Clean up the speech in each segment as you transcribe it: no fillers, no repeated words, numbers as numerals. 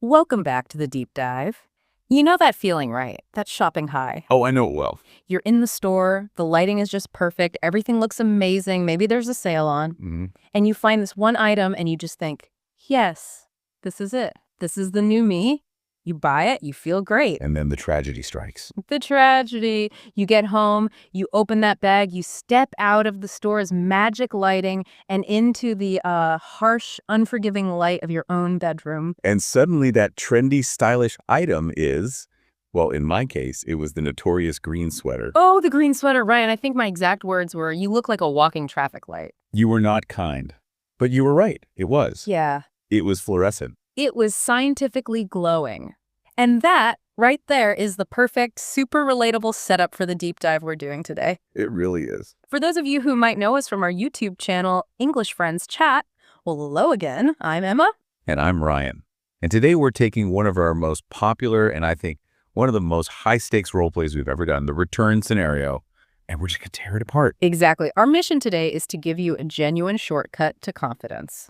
Welcome back to the deep dive. You know that feeling, right? That shopping high. Oh, I know it well. You're in the store, the lighting is just perfect, everything looks amazing, maybe there's a sale on, and you find this one item and you just think, yes, this is it. This is the new me. You buy it, you feel great. And then the tragedy strikes. The tragedy. You get home, you open that bag, you step out of the store's magic lighting and into the harsh, unforgiving light of your own bedroom. And suddenly that trendy, stylish item is, well, in my case, it was the notorious green sweater. Oh, the green sweater, Ryan. I think my exact words were, you look like a walking traffic light. You were not kind. But you were right. It was. Yeah. It was fluorescent. It was scientifically glowing. And that, right there, is the perfect, super relatable setup for the deep dive we're doing today. It really is. For those of you who might know us from our YouTube channel, English Friends Chat, well, hello again. I'm Emma. And I'm Ryan. And today we're taking one of our most popular and I think one of the most high-stakes role plays we've ever done, the return scenario, and we're just going to tear it apart. Exactly. Our mission today is to give you a genuine shortcut to confidence.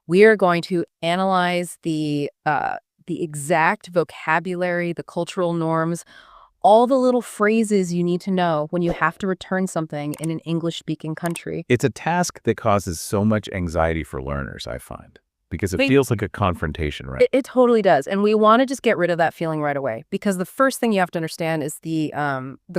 We are going to analyze the exact vocabulary, the cultural norms, all the little phrases you need to know when you have to return something in an English-speaking country. It's a task that causes so much anxiety for learners, I find, because it feels like a confrontation, right? It totally does. And we want to just get rid of that feeling right away, because the first thing you have to understand is the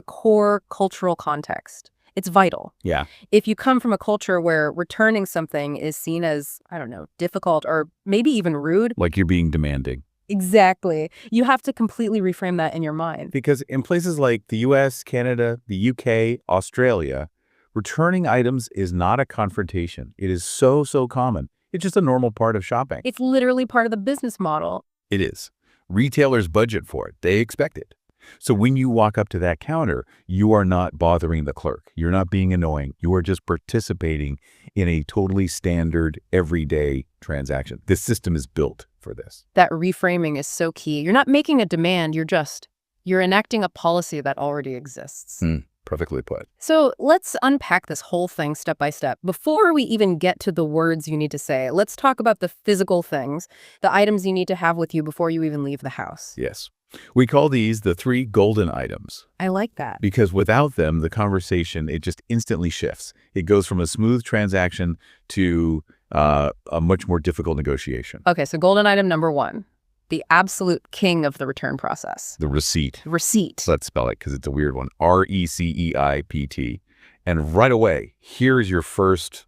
core cultural context. It's vital. Yeah. If you come from a culture where returning something is seen as, I don't know, difficult or maybe even rude. Like you're being demanding. Exactly. You have to completely reframe that in your mind. Because in places like the US, Canada, the UK, Australia, returning items is not a confrontation. It is so common. It's just a normal part of shopping. It's literally part of the business model. It is. Retailers budget for it. They expect it. So when you walk up to that counter, you are not bothering the clerk. You're not being annoying. You are just participating in a totally standard, everyday transaction. This system is built for this. That reframing is so key. You're not making a demand. You're enacting a policy that already exists. Perfectly put. So let's unpack this whole thing step by step. Before we even get to the words you need to say, let's talk about the physical things, the items you need to have with you before you even leave the house. Yes. We call these the 3 golden items. I like that. Because without them, the conversation, it just instantly shifts. It goes from a smooth transaction to a much more difficult negotiation. Okay, so golden item number 1, the absolute king of the return process. The receipt. Receipt. Let's spell it because it's a weird one. R-E-C-E-I-P-T. And right away, here's your first,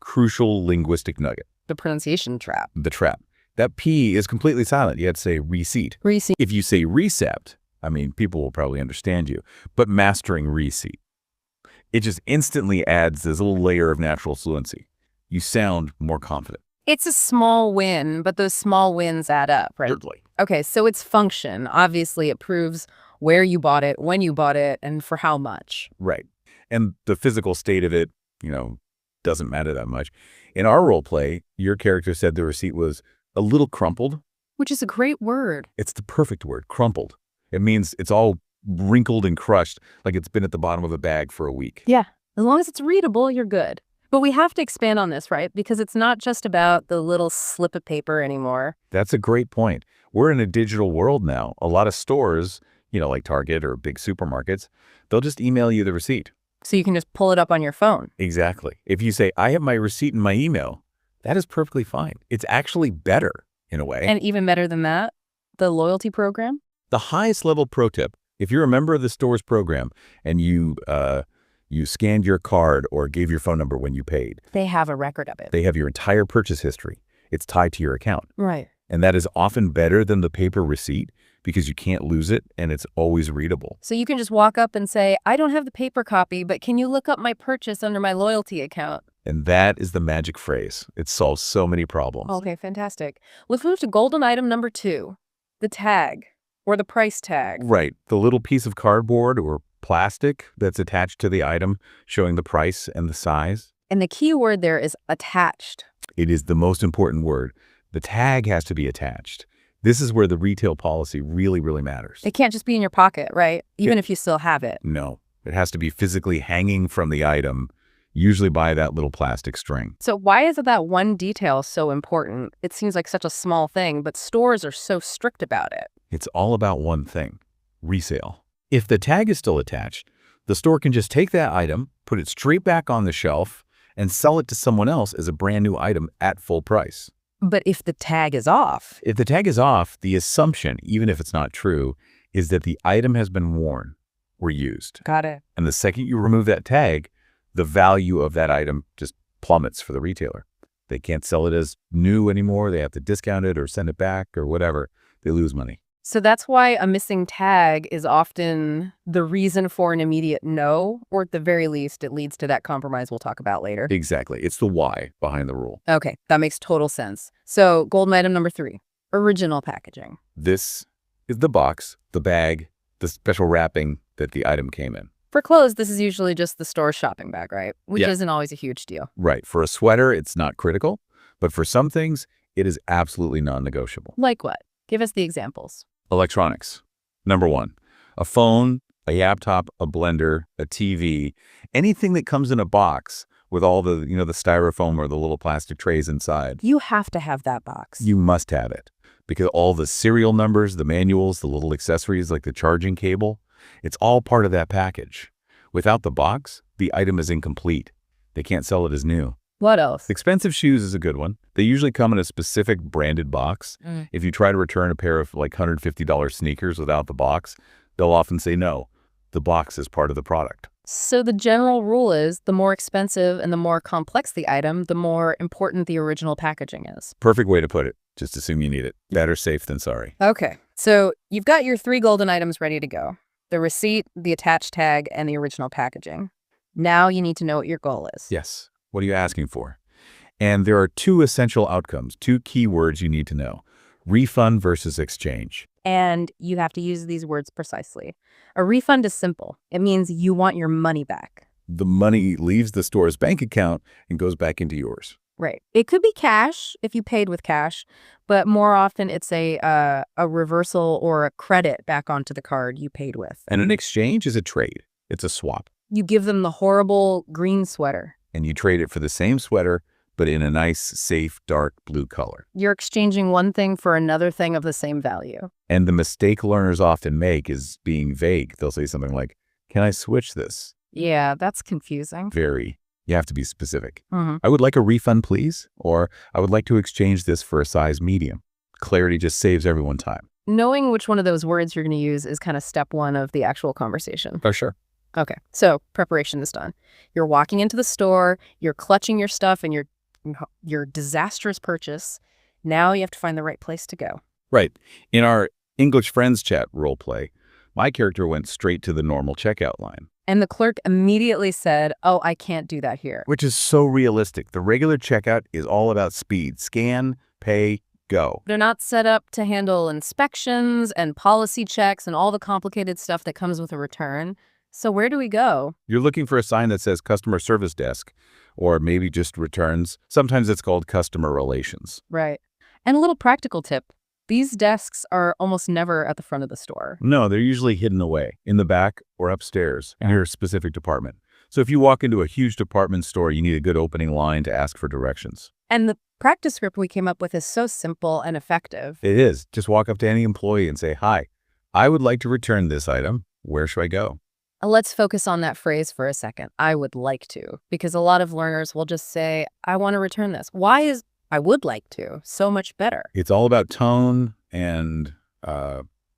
crucial linguistic nugget. The pronunciation trap. The trap. That P is completely silent. You have to say receipt. Receipt. If you say recept, people will probably understand you. But mastering receipt, it just instantly adds this little layer of natural fluency. You sound more confident. It's a small win, but those small wins add up, right? Certainly. Okay, so its function, obviously it proves where you bought it, when you bought it, and for how much. Right. And the physical state of it, doesn't matter that much. In our role play, your character said the receipt was a little crumpled. Which is a great word. It's the perfect word, crumpled. It means it's all wrinkled and crushed, like it's been at the bottom of a bag for a week. Yeah, as long as it's readable, you're good. But we have to expand on this, right? Because it's not just about the little slip of paper anymore. That's a great point. We're in a digital world now. A lot of stores, like Target or big supermarkets, they'll just email you the receipt. So you can just pull it up on your phone. Exactly. If you say, I have my receipt in my email, that is perfectly fine. It's actually better in a way. And even better than that, the loyalty program? The highest level pro tip, if you're a member of the store's program and you scanned your card or gave your phone number when you paid. They have a record of it. They have your entire purchase history. It's tied to your account. Right. And that is often better than the paper receipt because you can't lose it and it's always readable. So you can just walk up and say, I don't have the paper copy, but can you look up my purchase under my loyalty account? And that is the magic phrase. It solves so many problems. Okay, fantastic. Let's move to golden item number 2, the tag or the price tag. Right. The little piece of cardboard or plastic that's attached to the item showing the price and the size. And the key word there is attached. It is the most important word. The tag has to be attached. This is where the retail policy really, really matters. It can't just be in your pocket, right? Even if you still have it. No. It has to be physically hanging from the item usually by that little plastic string. So why is it that one detail so important? It seems like such a small thing, but stores are so strict about it. It's all about one thing: resale. If the tag is still attached, the store can just take that item, put it straight back on the shelf, and sell it to someone else as a brand new item at full price. But if the tag is off, If the tag is off, the assumption, even if it's not true, is that the item has been worn or used. got it. And the second you remove that tag, the value of that item just plummets for the retailer. They can't sell it as new anymore. They have to discount it or send it back or whatever. They lose money. So that's why a missing tag is often the reason for an immediate no, or at the very least, it leads to that compromise we'll talk about later. Exactly. It's the why behind the rule. Okay, that makes total sense. So golden item number 3, original packaging. This is the box, the bag, the special wrapping that the item came in. For clothes, this is usually just the store's shopping bag, right? Which Yeah. isn't always a huge deal. Right. For a sweater, it's not critical, but for some things, it is absolutely non-negotiable. Like what? Give us the examples. Electronics. Number 1, a phone, a laptop, a blender, a TV, anything that comes in a box with all the, the styrofoam or the little plastic trays inside. You have to have that box. You must have it because all the serial numbers, the manuals, the little accessories like the charging cable, it's all part of that package. Without the box, the item is incomplete. They can't sell it as new. What else? Expensive shoes is a good one. They usually come in a specific branded box. If you try to return a pair of like $150 sneakers without the box, they'll often say no. The box is part of the product. So the general rule is the more expensive and the more complex the item, the more important the original packaging is. Perfect way to put it. Just assume you need it. Better safe than sorry. Okay, so you've got your 3 golden items ready to go. The receipt, the attached tag, and the original packaging. Now you need to know what your goal is. Yes. What are you asking for? And there are 2 essential outcomes, 2 key words you need to know: refund versus exchange. And you have to use these words precisely. A refund is simple. It means you want your money back. The money leaves the store's bank account and goes back into yours. Right. It could be cash if you paid with cash, but more often it's a reversal or a credit back onto the card you paid with. And an exchange is a trade. It's a swap. You give them the horrible green sweater. And you trade it for the same sweater, but in a nice, safe, dark blue color. You're exchanging one thing for another thing of the same value. And the mistake learners often make is being vague. They'll say something like, "Can I switch this?" Yeah, that's confusing. Very. You have to be specific. Mhm. "I would like a refund, please," or "I would like to exchange this for a size medium." Clarity just saves everyone time. Knowing which one of those words you're going to use is kind of step 1 of the actual conversation. For sure. Okay, so preparation is done. You're walking into the store, you're clutching your stuff and your disastrous purchase. Now you have to find the right place to go. Right. In our English Friends chat role play, my character went straight to the normal checkout line. And the clerk immediately said, "Oh, I can't do that here." Which is so realistic. The regular checkout is all about speed. Scan, pay, go. They're not set up to handle inspections and policy checks and all the complicated stuff that comes with a return. So where do we go? You're looking for a sign that says customer service desk, or maybe just returns. Sometimes it's called customer relations. Right. And a little practical tip. These desks are almost never at the front of the store. No, they're usually hidden away in the back or upstairs in your specific department. So if you walk into a huge department store, you need a good opening line to ask for directions. And the practice script we came up with is so simple and effective. It is. Just walk up to any employee and say, "Hi, I would like to return this item. Where should I go?" Let's focus on that phrase for a second. I would like to, because a lot of learners will just say, "I want to return this." Why is "I would like to" so much better? It's all about tone and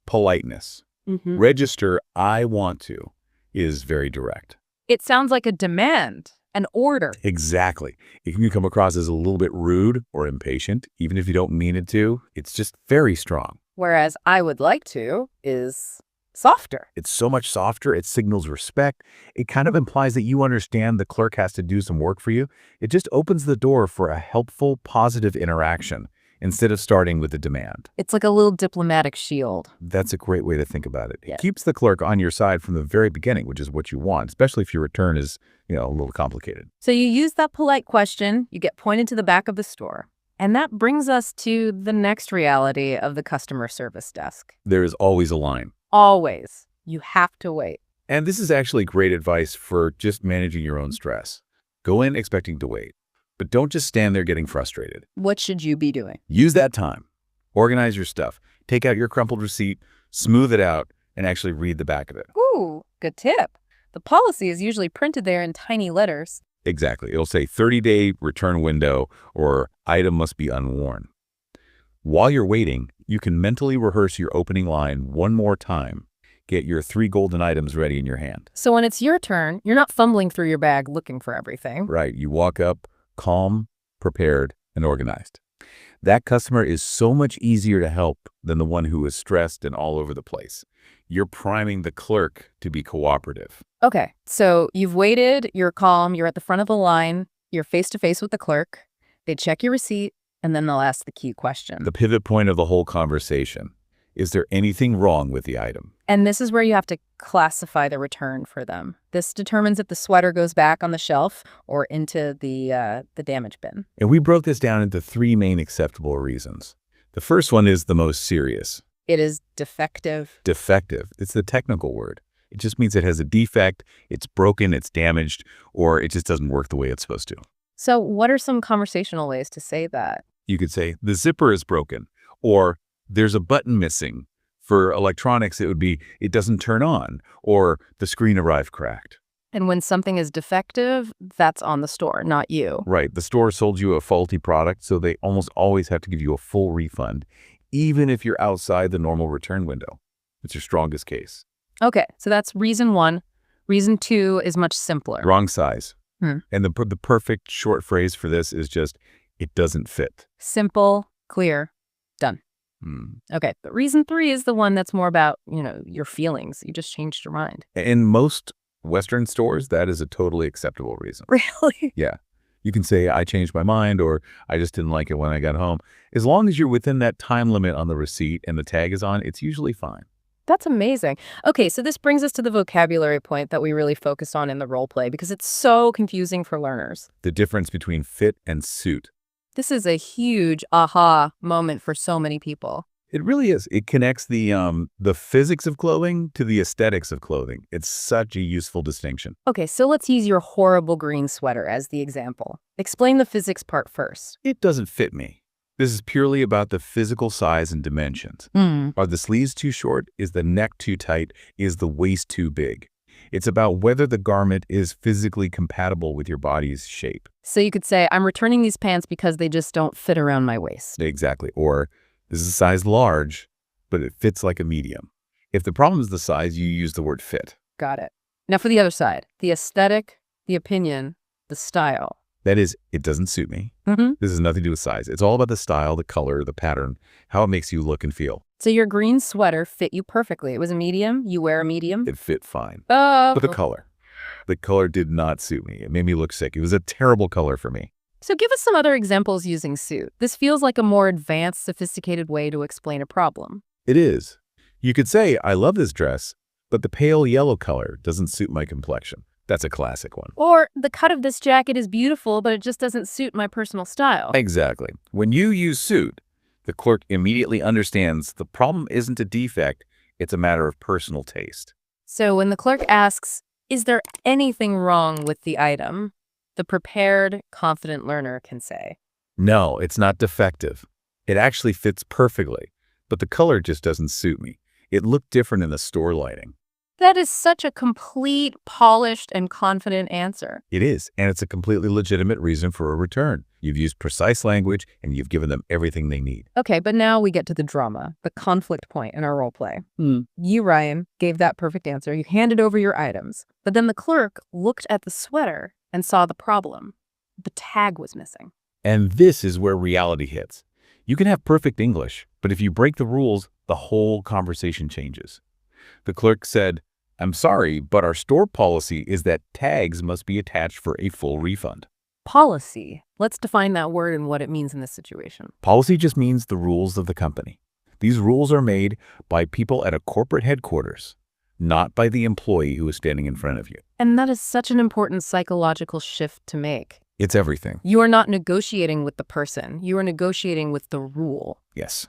politeness. Register "I want to" is very direct. It sounds like a demand, an order. Exactly. It can come across as a little bit rude or impatient, even if you don't mean it to. It's just very strong. Whereas "I would like to" is softer. It's so much softer. It signals respect. It kind of implies that you understand the clerk has to do some work for you. It just opens the door for a helpful, positive interaction instead of starting with a demand. It's like a little diplomatic shield. That's a great way to think about it. Yeah. It keeps the clerk on your side from the very beginning, which is what you want, especially if your return is, a little complicated. So you use that polite question, you get pointed to the back of the store. And that brings us to the next reality of the customer service desk. There is always a line. Always. You have to wait. And this is actually great advice for just managing your own stress. Go in expecting to wait. But don't just stand there getting frustrated. What should you be doing? Use that time. Organize your stuff. Take out your crumpled receipt, smooth it out, and actually read the back of it. Ooh, good tip. The policy is usually printed there in tiny letters. Exactly. It'll say 30-day return window or item must be unworn. While you're waiting, you can mentally rehearse your opening line one more time. Get your 3 golden items ready in your hand. So when it's your turn, you're not fumbling through your bag looking for everything. Right. You walk up calm, prepared, and organized. That customer is so much easier to help than the one who is stressed and all over the place. You're priming the clerk to be cooperative. Okay, so you've waited, you're calm, you're at the front of the line, you're face-to-face with the clerk, they check your receipt, and then they'll ask the key question. The pivot point of the whole conversation. Is there anything wrong with the item? And this is where you have to classify the return for them. This determines if the sweater goes back on the shelf or into the damage bin. And we broke this down into 3 main acceptable reasons. The first one is the most serious. It is defective. Defective. It's the technical word. It just means it has a defect, it's broken, it's damaged, or it just doesn't work the way it's supposed to. So what are some conversational ways to say that? You could say, the zipper is broken, or there's a button missing. For electronics, it would be, it doesn't turn on, or the screen arrived cracked. And when something is defective, that's on the store, not you. Right. The store sold you a faulty product, so they almost always have to give you a full refund, even if you're outside the normal return window. It's your strongest case. Okay, so that's reason 1. Reason 2 is much simpler. Wrong size. Hmm. And the perfect short phrase for this is just, it doesn't fit. Simple, clear, done. Hmm. Okay, but reason 3 is the one that's more about, your feelings. You just changed your mind. In most Western stores, that is a totally acceptable reason. Really? Yeah. You can say, I changed my mind, or I just didn't like it when I got home. As long as you're within that time limit on the receipt and the tag is on, it's usually fine. That's amazing. Okay, so this brings us to the vocabulary point that we really focused on in the role play because it's so confusing for learners. The difference between fit and suit. This is a huge aha moment for so many people. It really is. It connects the physics of clothing to the aesthetics of clothing. It's such a useful distinction. Okay, so let's use your horrible green sweater as the example. Explain the physics part first. It doesn't fit me. This is purely about the physical size and dimensions. Are the sleeves too short? Is the neck too tight? Is the waist too big? It's about whether the garment is physically compatible with your body's shape. So you could say, I'm returning these pants because they just don't fit around my waist. Exactly. Or this is a size large, but it fits like a medium. If the problem is the size, you use the word fit. Got it. Now for the other side, the aesthetic, the opinion, the style. That is, it doesn't suit me. This has nothing to do with size. It's all about the style, the color, the pattern, how it makes you look and feel. So your green sweater fit you perfectly. It was a medium. You wear a medium. It fit fine. Oh. But the color did not suit me. It made me look sick. It was a terrible color for me. So give us some other examples using suit. This feels like a more advanced, sophisticated way to explain a problem. It is. You could say, I love this dress, but the pale yellow color doesn't suit my complexion. That's a classic one. Or the cut of this jacket is beautiful, but it just doesn't suit my personal style. Exactly. When you use suit, the clerk immediately understands the problem isn't a defect, it's a matter of personal taste. So when the clerk asks, is there anything wrong with the item? The prepared, confident learner can say, No, it's not defective. It actually fits perfectly, but the color just doesn't suit me. It looked different in the store lighting. that is such a complete, polished, and confident answer. It is, and it's a completely legitimate reason for a return. You've used precise language, and you've given them everything they need. Okay, but now we get to the drama, the conflict point in our role play. You, Ryan, gave that perfect answer. You handed over your items. But then the clerk looked at the sweater and saw the problem. The tag was missing. And this is where reality hits. You can have perfect English, but if you break the rules, the whole conversation changes. The clerk said, I'm sorry, but our store policy is that tags must be attached for a full refund. Policy. Let's define that word and what it means in this situation. Policy just means the rules of the company. These rules are made by people at a corporate headquarters, not by the employee who is standing in front of you. And that is such an important psychological shift to make. It's everything. You are not negotiating with the person. You are negotiating with the rule. Yes.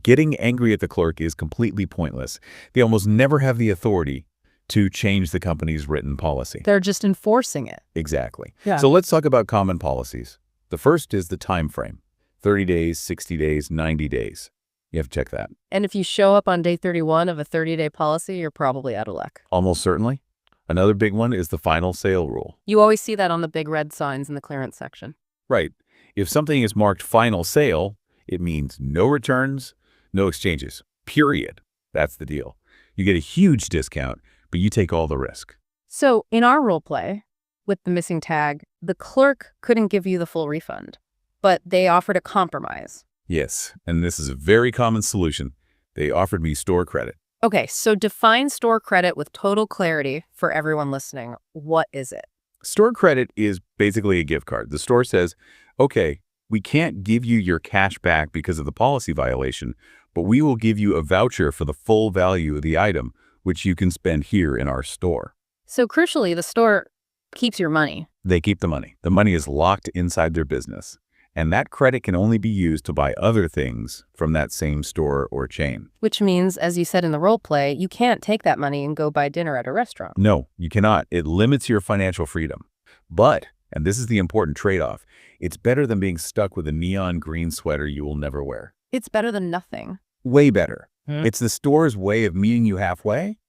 Getting angry at the clerk is completely pointless. They almost never have the authority to change the company's written policy. They're just enforcing it. Exactly. Yeah. So let's talk about common policies. The first is the time frame. 30 days, 60 days, 90 days. You have to check that. And if you show up on day 31 of a 30-day policy, you're probably out of luck. Almost certainly. Another big one is the final sale rule. You always see that on the big red signs in the clearance section. Right. If something is marked final sale, it means no returns, no exchanges, period. That's the deal. You get a huge discount, but you take all the risk. So in our role play with the missing tag, the clerk couldn't give you the full refund, but they offered a compromise. Yes, and this is a very common solution. They offered me store credit. Okay, so define store credit with total clarity for everyone listening. What is it? Store credit is basically a gift card. The store says, okay, we can't give you your cash back because of the policy violation, but we will give you a voucher for the full value of the item, which you can spend here in our store. So crucially, the store keeps your money. They keep the money. The money is locked inside their business. And that credit can only be used to buy other things from that same store or chain. Which means, as you said in the role play, you can't take that money and go buy dinner at a restaurant. No, you cannot. It limits your financial freedom. But, and this is the important trade-off, it's better than being stuck with a neon green sweater you will never wear. It's better than nothing. Way better. It's the store's way of meeting you halfway.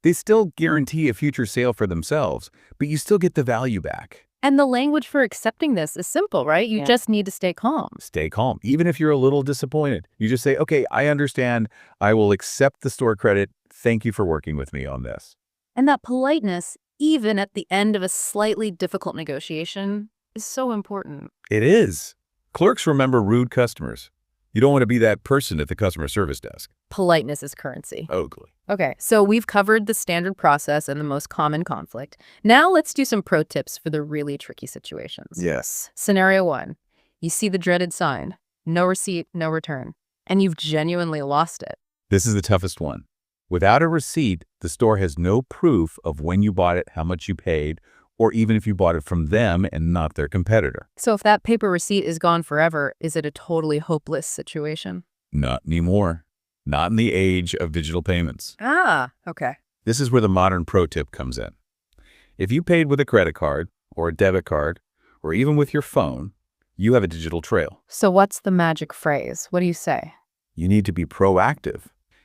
They still guarantee a future sale for themselves, but you still get the value back. And the language for accepting this is simple, right? You just need to stay calm. Stay calm. Even if you're a little disappointed, you just say, okay, I understand. I will accept the store credit. Thank you for working with me on this. And that politeness, even at the end of a slightly difficult negotiation, is so important. It is. Clerks remember rude customers. You don't want to be that person at the customer service desk. Politeness is currency. Ugly. Okay, so we've covered the standard process and the most common conflict. Now let's do some pro tips for the really tricky situations. Yes. Scenario 1. You see the dreaded sign, no receipt, no return, and you've genuinely lost it. This is the toughest one. Without a receipt, the store has no proof of when you bought it, how much you paid, or even if you bought it from them and not their competitor. So if that paper receipt is gone forever, is it a totally hopeless situation? Not anymore. Not in the age of digital payments. Ah, okay. This is where the modern pro tip comes in. If you paid with a credit card or a debit card, or even with your phone, you have a digital trail. So what's the magic phrase? What do you say? You need to be proactive.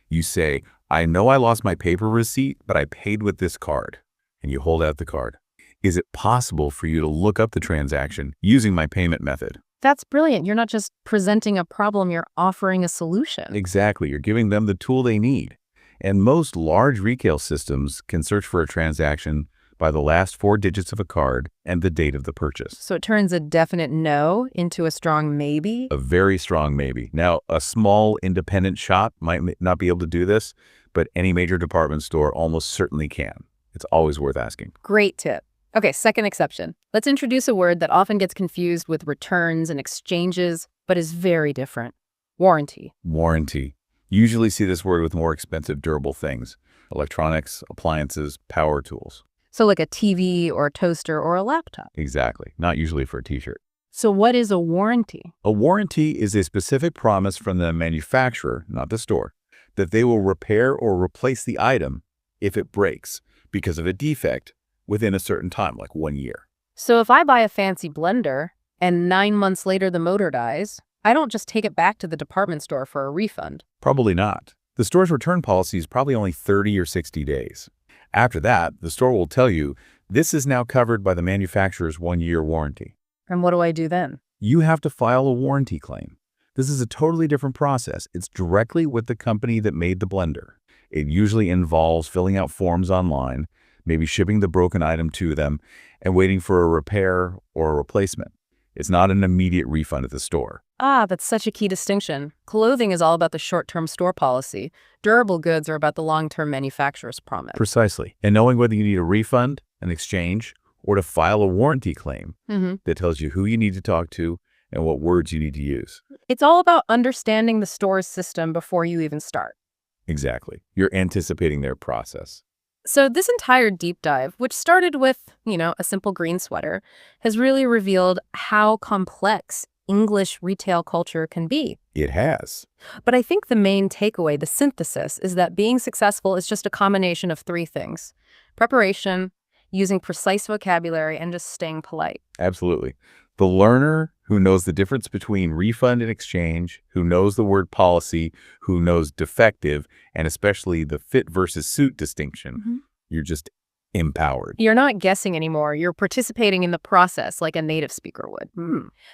You say, I know I lost my paper receipt, but I paid with this card. And you hold out the card. Is it possible for you to look up the transaction using my payment method? That's brilliant. You're not just presenting a problem, you're offering a solution. Exactly. You're giving them the tool they need. And most large retail systems can search for a transaction by the last 4 digits of a card and the date of the purchase. So it turns a definite no into a strong maybe? A very strong maybe. Now, a small independent shop might not be able to do this, but any major department store almost certainly can. It's always worth asking. Great tip. Okay, second exception. Let's introduce a word that often gets confused with returns and exchanges, but is very different. Warranty. Warranty. You usually see this word with more expensive durable things. Electronics, appliances, power tools. So like a TV or a toaster or a laptop. Exactly. Not usually for a t-shirt. So what is a warranty? A warranty is a specific promise from the manufacturer, not the store, that they will repair or replace the item if it breaks because of a defect within a certain time, like 1 year. So if I buy a fancy blender and 9 months later the motor dies, I don't just take it back to the department store for a refund. Probably not. The store's return policy is probably only 30 or 60 days. After that, the store will tell you this is now covered by the manufacturer's 1-year warranty. And what do I do then? You have to file a warranty claim. This is a totally different process. It's directly with the company that made the blender. It usually involves filling out forms online, maybe shipping the broken item to them, and waiting for a repair or a replacement. It's not an immediate refund at the store. Ah, that's such a key distinction. Clothing is all about the short-term store policy. Durable goods are about the long-term manufacturer's promise. Precisely. And knowing whether you need a refund, an exchange, or to file a warranty claim that tells you who you need to talk to and what words you need to use. It's all about understanding the store's system before you even start. Exactly. You're anticipating their process. So this entire deep dive, which started with, a simple green sweater, has really revealed how complex English retail culture can be. It has. But I think the main takeaway, the synthesis, is that being successful is just a combination of 3 things: Preparation, using precise vocabulary, and just staying polite. Absolutely. The learner who knows the difference between refund and exchange, who knows the word policy, who knows defective, and especially the fit versus suit distinction, you're just empowered. You're not guessing anymore. You're participating in the process like a native speaker would.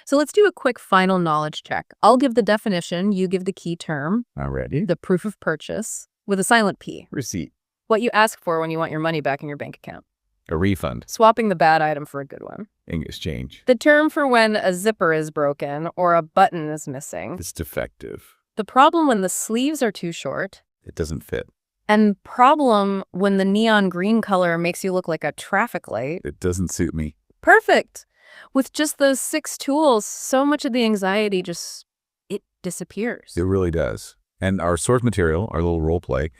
So let's do a quick final knowledge check. I'll give the definition. You give the key term, Already? the proof of purchase, with a silent P. Receipt. What you ask for when you want your money back in your bank account. A refund. Swapping the bad item for a good one. In exchange. The term for when a zipper is broken or a button is missing. It's defective. The problem when the sleeves are too short. It doesn't fit. And problem when the neon green color makes you look like a traffic light. It doesn't suit me. Perfect. With just those 6 tools, so much of the anxiety it disappears. It really does. And our source material, our little role play,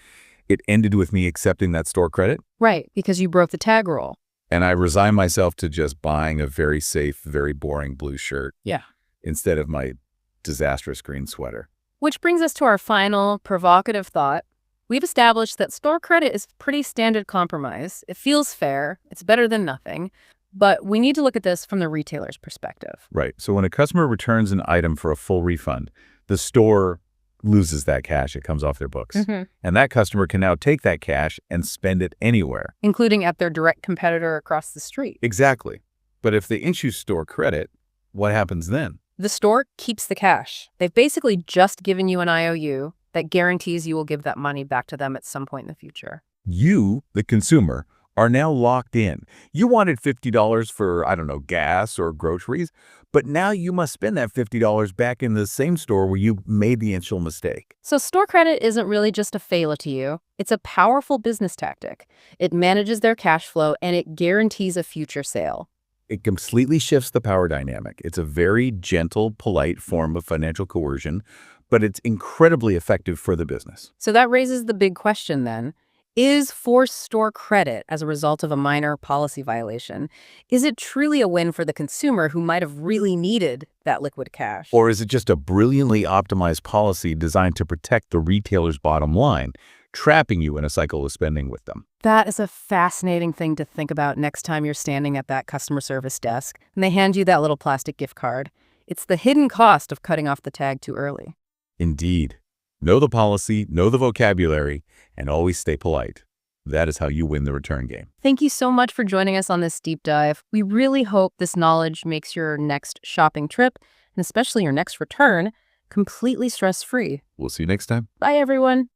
it ended with me accepting that store credit. Right, because you broke the tag rule. And I resigned myself to just buying a very safe, very boring blue shirt. Yeah. Instead of my disastrous green sweater. Which brings us to our final provocative thought. We've established that store credit is pretty standard compromise. It feels fair. It's better than nothing. But we need to look at this from the retailer's perspective. Right. So when a customer returns an item for a full refund, the store loses that cash. It comes off their books. And that customer can now take that cash and spend it anywhere. Including at their direct competitor across the street. Exactly. But if they issue store credit, what happens then? The store keeps the cash. They've basically just given you an IOU that guarantees you will give that money back to them at some point in the future. You, the consumer, are now locked in. You wanted $50 for, I don't know, gas or groceries, but now you must spend that $50 back in the same store where you made the initial mistake. So store credit isn't really just a favor to you. It's a powerful business tactic. It manages their cash flow and it guarantees a future sale. It completely shifts the power dynamic. It's a very gentle, polite form of financial coercion, but it's incredibly effective for the business. So that raises the big question then. Is forced store credit as a result of a minor policy violation? Is it truly a win for the consumer who might have really needed that liquid cash? Or is it just a brilliantly optimized policy designed to protect the retailer's bottom line, trapping you in a cycle of spending with them? That is a fascinating thing to think about next time you're standing at that customer service desk and they hand you that little plastic gift card. It's the hidden cost of cutting off the tag too early. Indeed. Know the policy, know the vocabulary, and always stay polite. That is how you win the return game. Thank you so much for joining us on this deep dive. We really hope this knowledge makes your next shopping trip, and especially your next return, completely stress-free. We'll see you next time. Bye, everyone.